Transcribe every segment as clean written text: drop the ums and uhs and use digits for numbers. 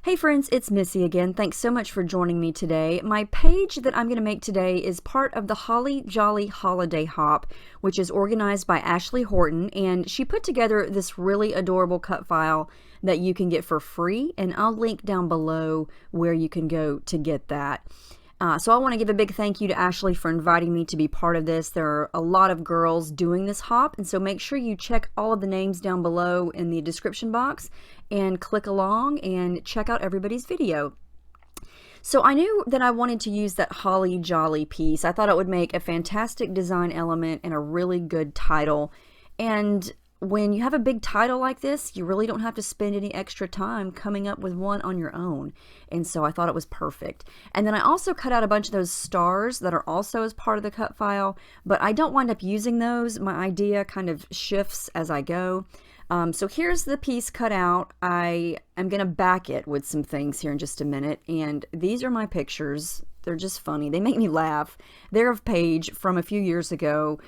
Hey friends, it's Missy again. Thanks so much for joining me today. My page that I'm going to make today is part of the Holly Jolly Holiday Hop, which is organized by Ashley Horton, and she put together this really adorable cut file that you can get for free, and I'll link down below where you can go to get that. So I want to give a big thank you to Ashley for inviting me to be part of this. There are a lot of girls doing this hop, and so make sure you check all of the names down below in the description box and click along and check out everybody's video. So I knew that I wanted to use that Holly Jolly piece. I thought it would make a fantastic design element and a really good title. And when you have a big title like this, you really don't have to spend any extra time coming up with one on your own. And so I thought it was perfect. And then I also cut out a bunch of those stars that are also as part of the cut file, but I don't wind up using those. My idea kind of shifts as I go. So here's the piece cut out. I am going to back it with some things here in just a minute. And these are my pictures. They're just funny. They make me laugh. They're of Paige from a few years ago.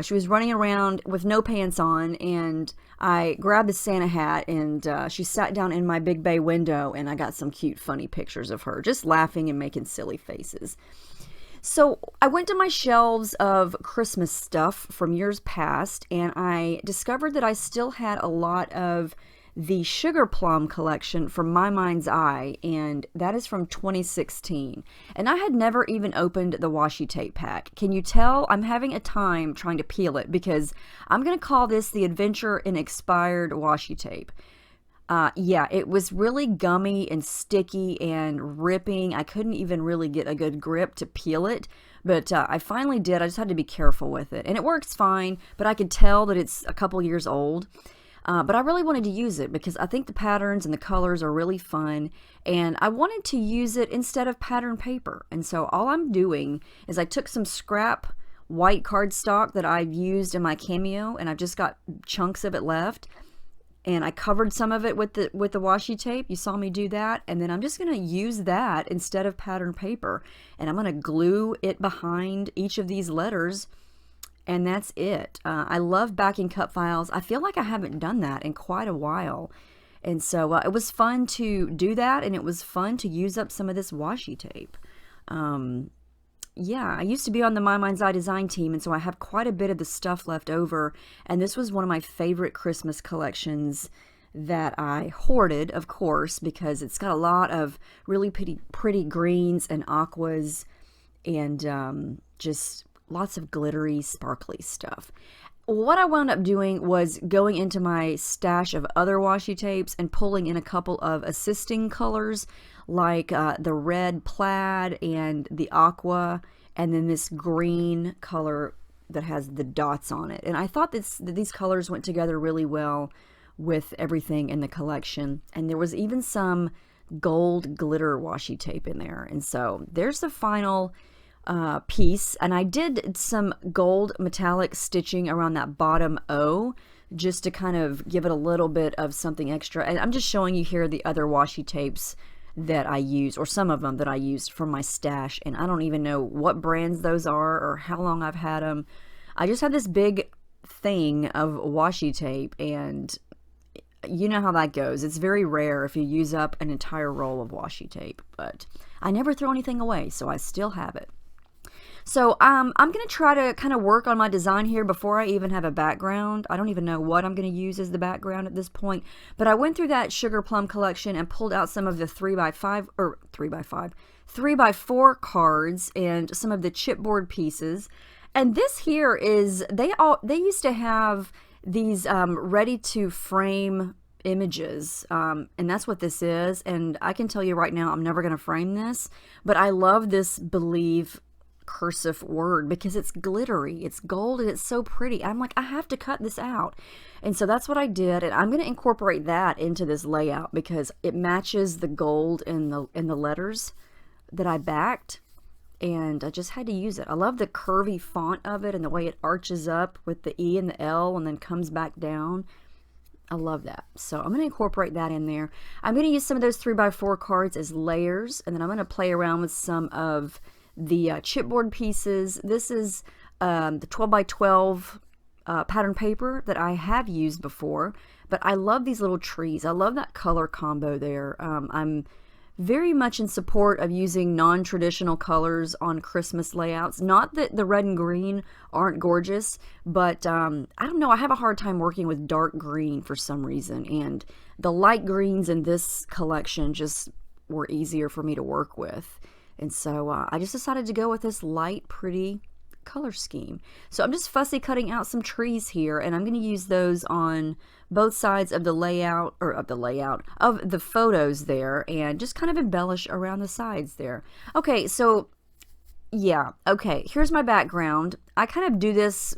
She was running around with no pants on, and I grabbed the Santa hat, and she sat down in my big bay window, and I got some cute, funny pictures of her just laughing and making silly faces. So I went to my shelves of Christmas stuff from years past, and I discovered that I still had a lot of the Sugar Plum collection from My Mind's Eye, and that is from 2016. And I had never even opened the washi tape pack. Can you tell? I'm having a time trying to peel it because I'm going to call this the Adventure in Expired Washi Tape. Yeah, it was really gummy and sticky and ripping. I couldn't even really get a good grip to peel it, but I finally did. I just had to be careful with it. And it works fine, but I could tell that it's a couple years old. But I really wanted to use it because I think the patterns and the colors are really fun, and I wanted to use it instead of pattern paper. And so all I'm doing is I took some scrap white cardstock that I've used in my cameo, and I've just got chunks of it left. And I covered some of it with the washi tape. You saw me do that. And then I'm just going to use that instead of pattern paper. And I'm going to glue it behind each of these letters. And that's it. I love backing cut files. I feel like I haven't done that in quite a while. And so it was fun to do that. And it was fun to use up some of this washi tape. Yeah, I used to be on the My Mind's Eye design team, and so I have quite a bit of the stuff left over, and this was one of my favorite Christmas collections that I hoarded, of course, because it's got a lot of really pretty greens and aquas and just lots of glittery, sparkly stuff. What I wound up doing was going into my stash of other washi tapes and pulling in a couple of assisting colors like the red plaid and the aqua, and then this green color that has the dots on it. And I thought that these colors went together really well with everything in the collection. And there was even some gold glitter washi tape in there. And so there's the final piece, and I did some gold metallic stitching around that bottom O just to kind of give it a little bit of something extra. And I'm just showing you here the other washi tapes that I use, or some of them that I used from my stash, and I don't even know what brands those are or how long I've had them. I just have this big thing of washi tape, and you know how that goes. It's very rare if you use up an entire roll of washi tape, but I never throw anything away, so I still have it. So I'm going to try to kind of work on my design here before I even have a background. I don't even know what I'm going to use as the background at this point. But I went through that Sugar Plum collection and pulled out some of the 3x4 cards and some of the chipboard pieces. And this here is, they used to have these ready to frame images, and that's what this is. And I can tell you right now, I'm never going to frame this, but I love this Believe cursive word because it's glittery, it's gold, and it's so pretty. I'm like, I have to cut this out. And so that's what I did, and I'm going to incorporate that into this layout because it matches the gold in the letters that I backed, and I just had to use it. I love the curvy font of it and the way it arches up with the E and the L and then comes back down. I love that. So I'm going to incorporate that in there. I'm going to use some of those 3x4 cards as layers, and then I'm going to play around with some of the chipboard pieces. This is the 12x12 pattern paper that I have used before, but I love these little trees. I love that color combo there. I'm very much in support of using non-traditional colors on Christmas layouts. Not that the red and green aren't gorgeous, but I don't know, I have a hard time working with dark green for some reason, and the light greens in this collection just were easier for me to work with. And so I just decided to go with this light, pretty color scheme. So I'm just fussy cutting out some trees here, and I'm going to use those on both sides of the layout, or of the photos there, and just kind of embellish around the sides there. Okay, so yeah, okay, here's my background. I kind of do this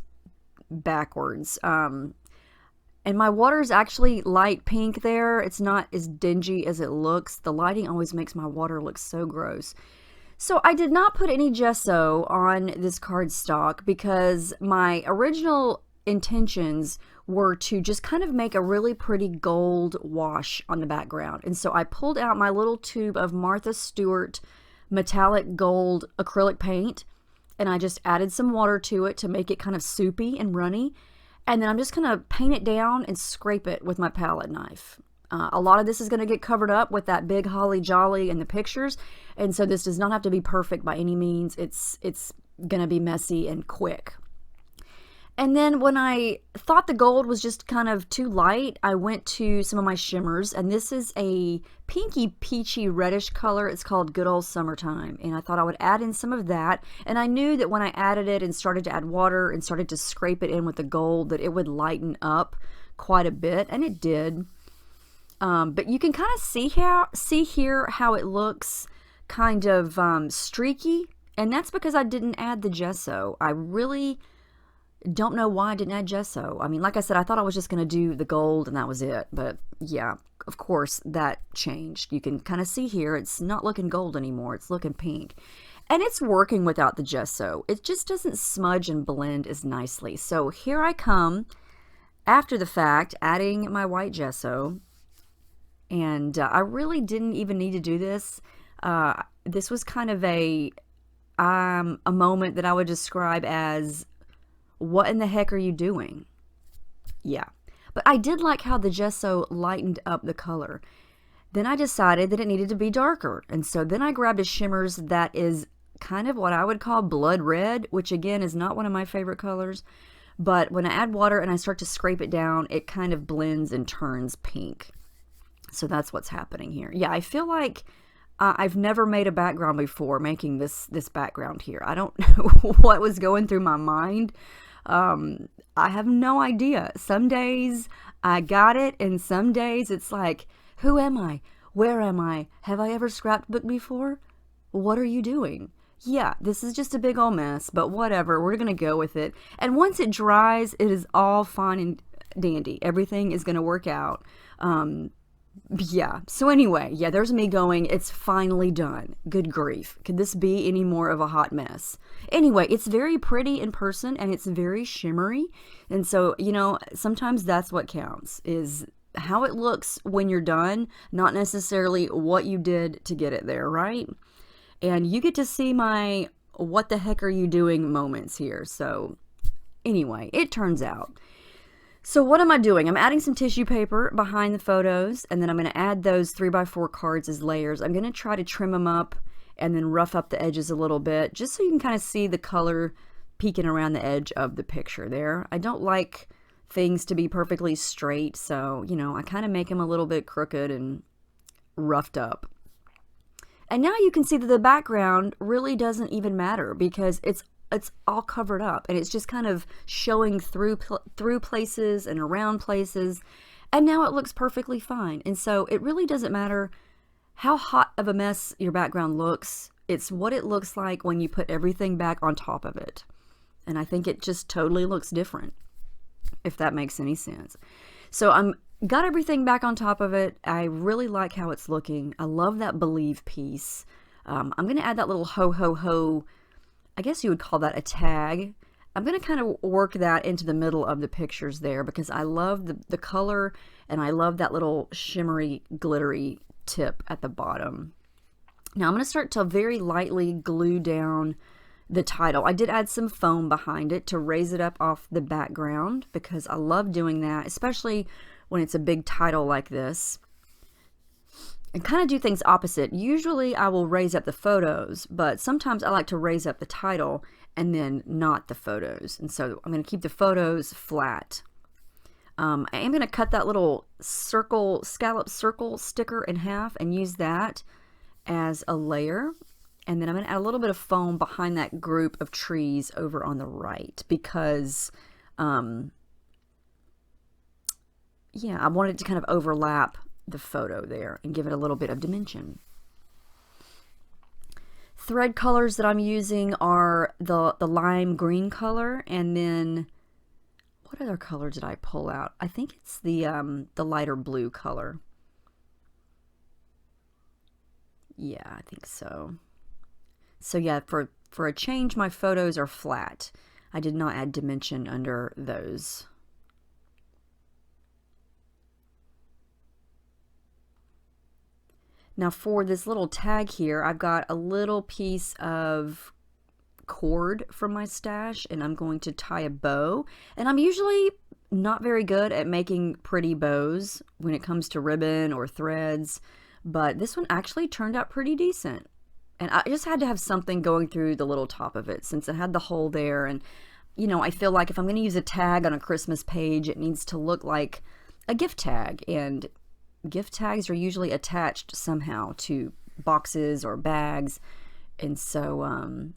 backwards. And my water is actually light pink there. It's not as dingy as it looks. The lighting always makes my water look so gross. So I did not put any gesso on this cardstock because my original intentions were to just kind of make a really pretty gold wash on the background. And so I pulled out my little tube of Martha Stewart metallic gold acrylic paint, and I just added some water to it to make it kind of soupy and runny. And then I'm just going to paint it down and scrape it with my palette knife. A lot of this is going to get covered up with that big holly jolly in the pictures, and so this does not have to be perfect by any means. It's going to be messy and quick. And then when I thought the gold was just kind of too light, I went to some of my shimmers, and this is a pinky peachy reddish color. It's called Good Old Summertime, and I thought I would add in some of that. And I knew that when I added it and started to add water and started to scrape it in with the gold, that it would lighten up quite a bit, and it did. But you can kind of see here how it looks kind of streaky, and that's because I didn't add the gesso. I really don't know why I didn't add gesso. I mean, like I said, I thought I was just going to do the gold and that was it. But yeah, of course, that changed. You can kind of see here, it's not looking gold anymore. It's looking pink. And it's working without the gesso. It just doesn't smudge and blend as nicely. So here I come, after the fact, adding my white gesso. And I really didn't even need to do this. This was kind of a moment that I would describe as, what in the heck are you doing? Yeah. But I did like how the gesso lightened up the color. Then I decided that it needed to be darker. And so then I grabbed a shimmers that is kind of what I would call blood red, which again is not one of my favorite colors. But when I add water and I start to scrape it down, it kind of blends and turns pink. So that's what's happening here. Yeah, I feel like I've never made a background before making this background here. I don't know what was going through my mind. I have no idea. Some days I got it, and some days it's like, who am I? Where am I? Have I ever scrapbooked before? What are you doing? Yeah, this is just a big old mess, but whatever. We're going to go with it. And once it dries, it is all fine and dandy. Everything is going to work out. Yeah, so anyway, yeah, there's me going, it's finally done. Good grief. Could this be any more of a hot mess? Anyway, it's very pretty in person, and it's very shimmery. And so, you know, sometimes that's what counts, is how it looks when you're done, not necessarily what you did to get it there, right? And you get to see my what the heck are you doing moments here. So anyway, it turns out. So what am I doing? I'm adding some tissue paper behind the photos, and then I'm going to add those 3x4 cards as layers. I'm going to try to trim them up and then rough up the edges a little bit, just so you can kind of see the color peeking around the edge of the picture there. I don't like things to be perfectly straight, so, you know, I kind of make them a little bit crooked and roughed up. And now you can see that the background really doesn't even matter, because it's all covered up, and it's just kind of showing through places and around places, and now it looks perfectly fine. And so it really doesn't matter how hot of a mess your background looks. It's what it looks like when you put everything back on top of it. And I think it just totally looks different, if that makes any sense. So I'm got everything back on top of it. I really like how it's looking. I love that Believe piece. I'm going to add that little ho ho ho, I guess you would call that a tag. I'm going to kind of work that into the middle of the pictures there, because I love the color, and I love that little shimmery, glittery tip at the bottom. Now I'm going to start to very lightly glue down the title. I did add some foam behind it to raise it up off the background because I love doing that, especially when it's a big title like this. And kind of do things opposite. Usually I will raise up the photos, but sometimes I like to raise up the title and then not the photos. And so I'm going to keep the photos flat. I am going to cut that little scallop circle sticker in half and use that as a layer. And then I'm going to add a little bit of foam behind that group of trees over on the right because, yeah, I wanted to kind of overlap the photo there and give it a little bit of dimension. Thread colors that I'm using are the lime green color, and then what other color did I pull out? I think it's the lighter blue color. Yeah, I think so. So yeah, for a change, my photos are flat. I did not add dimension under those. Now for this little tag here, I've got a little piece of cord from my stash, and I'm going to tie a bow. And I'm usually not very good at making pretty bows when it comes to ribbon or threads, but this one actually turned out pretty decent. And I just had to have something going through the little top of it since it had the hole there. And, you know, I feel like if I'm going to use a tag on a Christmas page, it needs to look like a gift tag. And gift tags are usually attached somehow to boxes or bags. And so,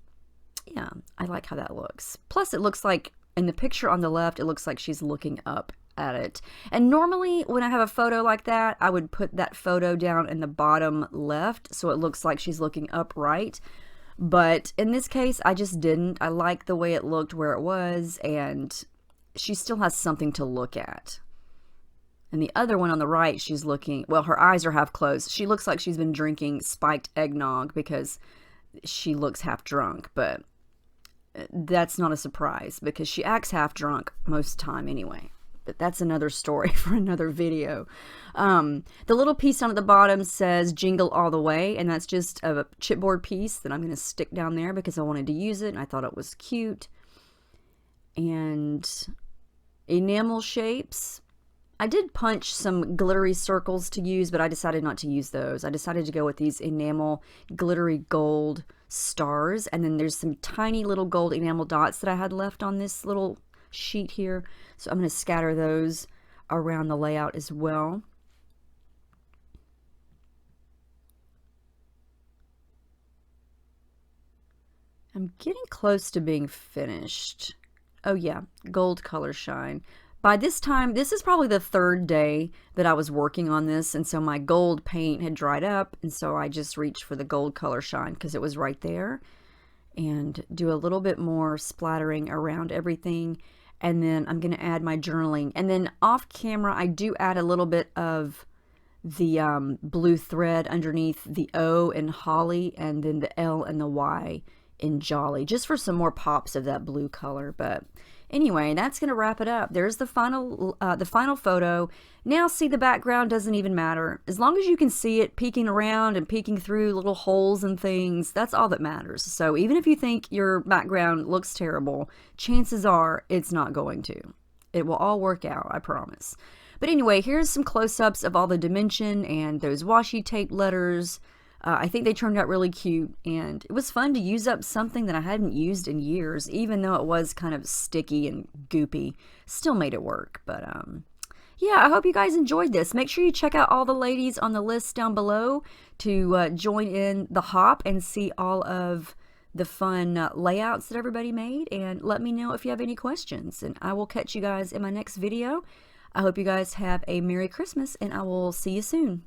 yeah, I like how that looks. Plus, it looks like in the picture on the left, it looks like she's looking up at it. And normally when I have a photo like that, I would put that photo down in the bottom left so it looks like she's looking upright. But in this case, I just didn't. I like the way it looked where it was, and she still has something to look at. And the other one on the right, she's looking, well, her eyes are half closed. She looks like she's been drinking spiked eggnog because she looks half drunk, but that's not a surprise because she acts half drunk most time anyway. But that's another story for another video. The little piece down at the bottom says Jingle All the Way, and that's just a chipboard piece that I'm going to stick down there because I wanted to use it and I thought it was cute. And enamel shapes. I did punch some glittery circles to use, but I decided not to use those. I decided to go with these enamel glittery gold stars, and then there's some tiny little gold enamel dots that I had left on this little sheet here, so I'm going to scatter those around the layout as well. I'm getting close to being finished. Oh yeah, gold color shine. By this time, this is probably the third day that I was working on this, and so my gold paint had dried up, and so I just reached for the gold color shine because it was right there. And do a little bit more splattering around everything. And then I'm going to add my journaling. And then off camera, I do add a little bit of the blue thread underneath the O in Holly, and then the L and the Y in Jolly, just for some more pops of that blue color. But anyway, that's going to wrap it up. There's the final photo. Now see, the background doesn't even matter. As long as you can see it peeking around and peeking through little holes and things, that's all that matters. So even if you think your background looks terrible, chances are it's not going to. It will all work out, I promise. But anyway, here's some close-ups of all the dimension and those washi tape letters. I think they turned out really cute, and it was fun to use up something that I hadn't used in years, even though it was kind of sticky and goopy. Still made it work, but yeah, I hope you guys enjoyed this. Make sure you check out all the ladies on the list down below to join in the hop and see all of the fun layouts that everybody made, and let me know if you have any questions, and I will catch you guys in my next video. I hope you guys have a Merry Christmas, and I will see you soon.